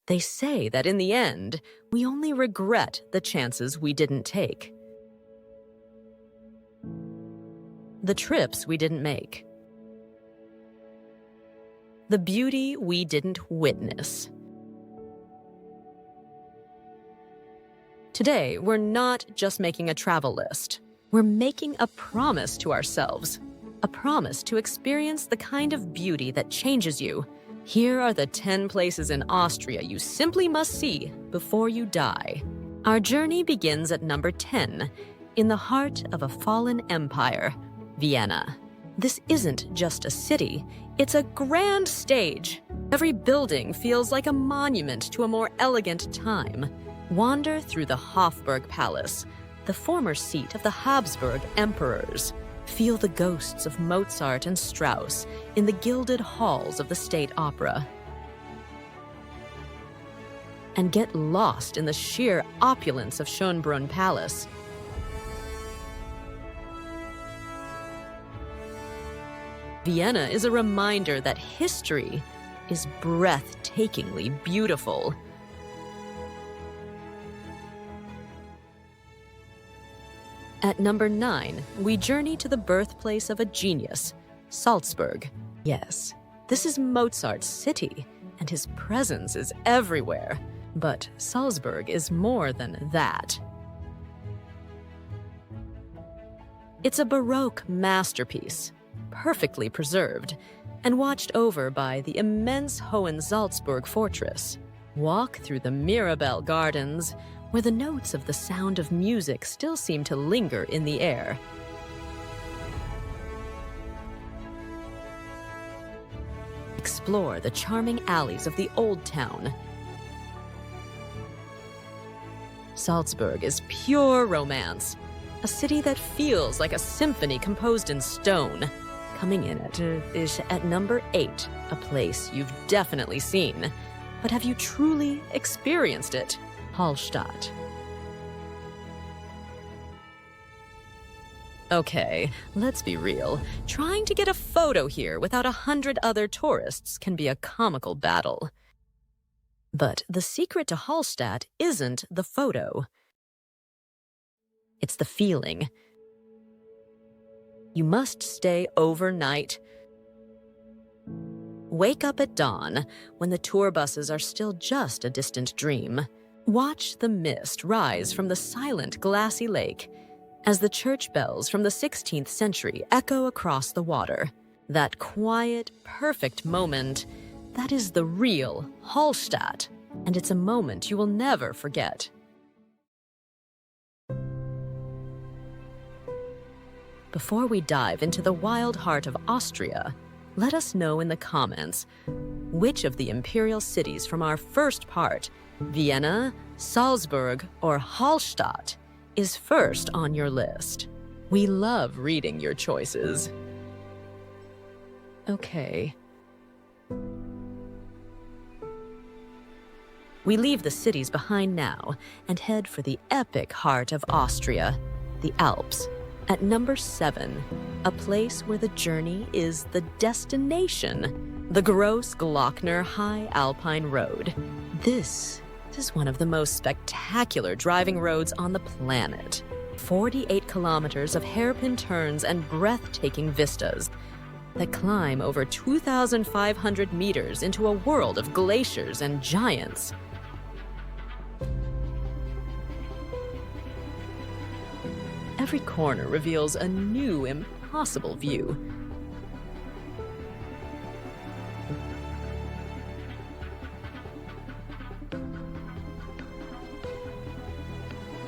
They say that in the end, we only regret the chances we didn't take, the trips we didn't make, the beauty we didn't witness. Today, we're not just making a travel list. We're making a promise to ourselves, a promise to experience the kind of beauty that changes you. Here are the 10 places in Austria you simply must see before you die. Our journey begins at number 10, in the heart of a fallen empire, Vienna. This isn't just a city, it's a grand stage. Every building feels like a monument to a more elegant time. Wander through the Hofburg Palace, the former seat of the Habsburg emperors. Feel the ghosts of Mozart and Strauss in the gilded halls of the State Opera. And get lost in the sheer opulence of Schönbrunn Palace. Vienna is a reminder that history is breathtakingly beautiful. At number 9, we journey to the birthplace of a genius, Salzburg. Yes, this is Mozart's city, and his presence is everywhere. But Salzburg is more than that. It's a Baroque masterpiece, perfectly preserved, and watched over by the immense Hohensalzburg fortress. Walk through the Mirabell Gardens, where the notes of the sound of music still seem to linger in the air. Explore the charming alleys of the Old Town. Salzburg is pure romance, a city that feels like a symphony composed in stone. Coming in at number 8, a place you've definitely seen, but have you truly experienced it? Hallstatt. Okay, let's be real. Trying to get a photo here without 100 other tourists can be a comical battle. But the secret to Hallstatt isn't the photo. It's the feeling. You must stay overnight. Wake up at dawn, when the tour buses are still just a distant dream. Watch the mist rise from the silent glassy lake as the church bells from the 16th century echo across the water. That quiet, perfect moment, that is the real Hallstatt, and it's a moment you will never forget. Before we dive into the wild heart of Austria, let us know in the comments which of the imperial cities from our first part, Vienna, Salzburg, or Hallstatt, is first on your list. We love reading your choices. Okay. We leave the cities behind now and head for the epic heart of Austria, the Alps. At number 7, a place where the journey is the destination, the Grossglockner High Alpine Road. This is one of the most spectacular driving roads on the planet. 48 kilometers of hairpin turns and breathtaking vistas that climb over 2,500 meters into a world of glaciers and giants. Every corner reveals a new, impossible view.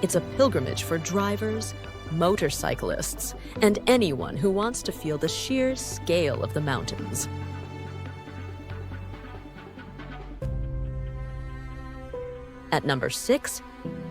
It's a pilgrimage for drivers, motorcyclists, and anyone who wants to feel the sheer scale of the mountains. At number 6,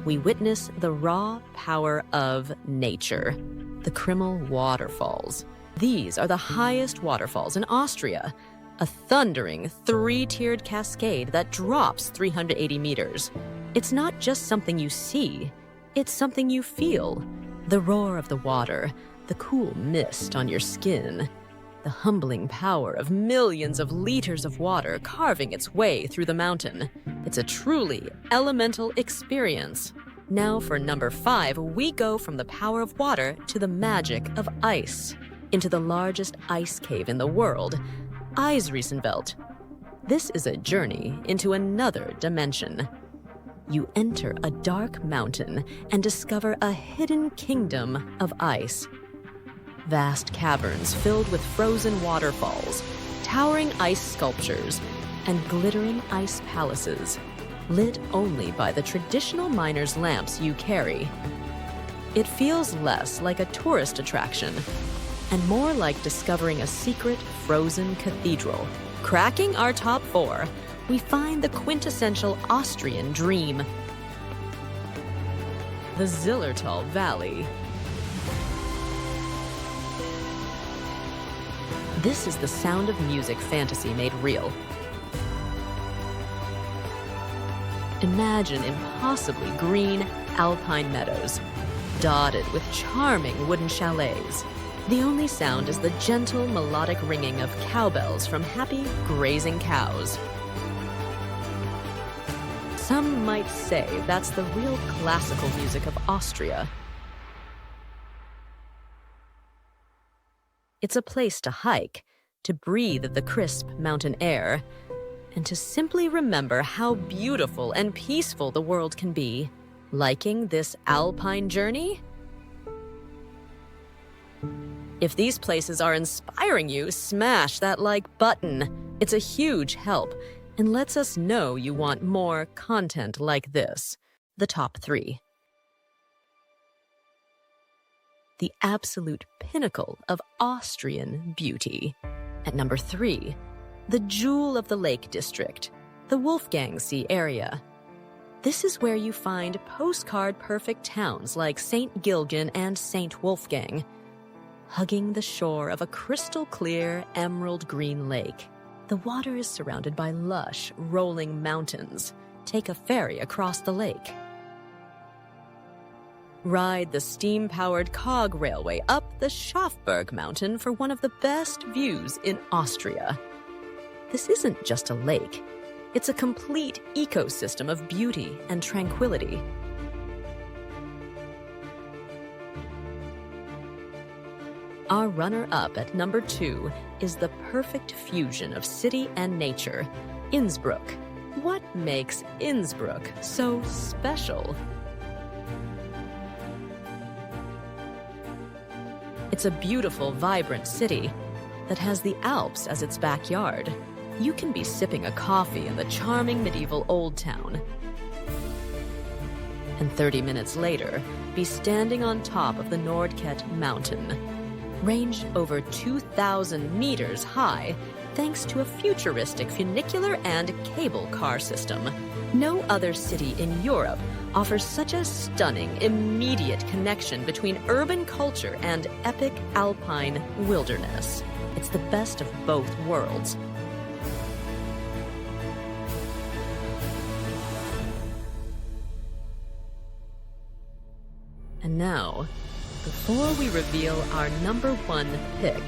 we witness the raw power of nature, the Krimml Waterfalls. These are the highest waterfalls in Austria, a thundering 3-tiered cascade that drops 380 meters. It's not just something you see, it's something you feel. The roar of the water, the cool mist on your skin. The humbling power of millions of liters of water carving its way through the mountain. It's a truly elemental experience. Now for number 5, we go from the power of water to the magic of ice, into the largest ice cave in the world, Eisriesenwelt. This is a journey into another dimension. You enter a dark mountain and discover a hidden kingdom of ice. Vast caverns filled with frozen waterfalls, towering ice sculptures, and glittering ice palaces, lit only by the traditional miner's lamps you carry. It feels less like a tourist attraction and more like discovering a secret frozen cathedral. Cracking our top 4, we find the quintessential Austrian dream. The Zillertal Valley. This is the sound of music fantasy made real. Imagine impossibly green Alpine meadows, dotted with charming wooden chalets. The only sound is the gentle melodic ringing of cowbells from happy grazing cows. Some might say that's the real classical music of Austria. It's a place to hike, to breathe the crisp mountain air, and to simply remember how beautiful and peaceful the world can be. Liking this Alpine journey? If these places are inspiring you, smash that like button. It's a huge help and lets us know you want more content like this. The top 3. The absolute pinnacle of Austrian beauty. At number 3, the jewel of the Lake District, the Wolfgangsee area. This is where you find postcard-perfect towns like St. Gilgen and St. Wolfgang, hugging the shore of a crystal-clear emerald green lake. The water is surrounded by lush, rolling mountains. Take a ferry across the lake. Ride the steam-powered cog railway up the Schafberg mountain for one of the best views in Austria. This isn't just a lake. It's a complete ecosystem of beauty and tranquility. Our runner-up at number 2 is the perfect fusion of city and nature, Innsbruck. What makes Innsbruck so special? It's a beautiful, vibrant city that has the Alps as its backyard. You can be sipping a coffee in the charming medieval Old Town, and 30 minutes later, be standing on top of the Nordket mountain, ranged over 2,000 meters high thanks to a futuristic funicular and cable car system. No other city in Europe offers such a stunning, immediate connection between urban culture and epic alpine wilderness. It's the best of both worlds. And now, before we reveal our number 1 pick,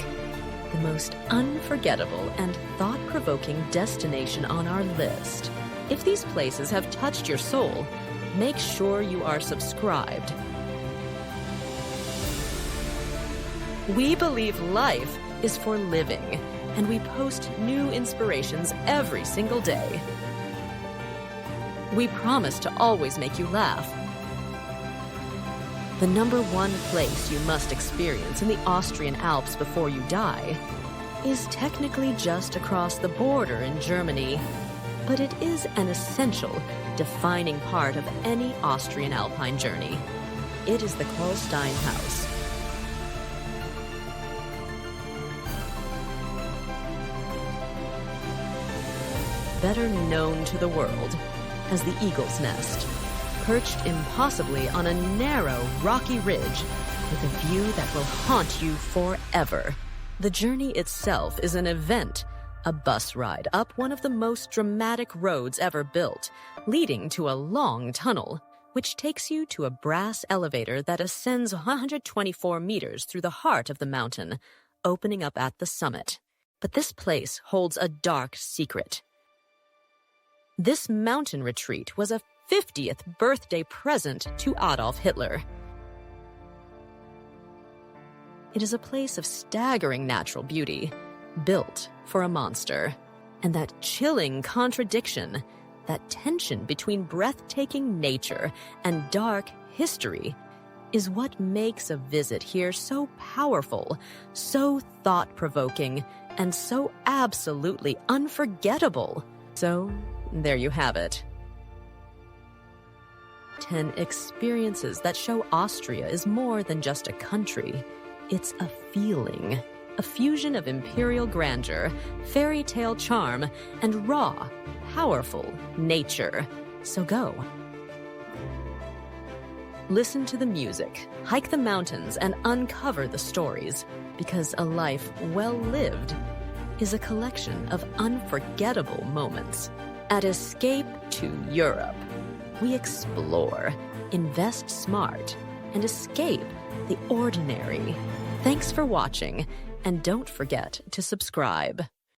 the most unforgettable and thought-provoking destination on our list, if these places have touched your soul, make sure you are subscribed. We believe life is for living, and we post new inspirations every single day. We promise to always make you laugh. The number 1 place you must experience in the Austrian Alps before you die is technically just across the border in Germany, but it is an essential, defining part of any Austrian Alpine journey. It is the Holstein House. Better known to the world as the Eagle's Nest, perched impossibly on a narrow, rocky ridge with a view that will haunt you forever. The journey itself is an event, a bus ride up one of the most dramatic roads ever built, leading to a long tunnel, which takes you to a brass elevator that ascends 124 meters through the heart of the mountain, opening up at the summit. But this place holds a dark secret. This mountain retreat was a 50th birthday present to Adolf Hitler. It is a place of staggering natural beauty, built for a monster. And that chilling contradiction, that tension between breathtaking nature and dark history, is what makes a visit here so powerful, so thought-provoking, and so absolutely unforgettable. So, there you have it. 10 experiences that show Austria is more than just a country. It's a feeling. A fusion of imperial grandeur, fairy tale charm, and raw, powerful nature. So go. Listen to the music, hike the mountains, and uncover the stories, because a life well lived is a collection of unforgettable moments. At Escape to Europe, we explore, invest smart, and escape the ordinary. Thanks for watching. And don't forget to subscribe.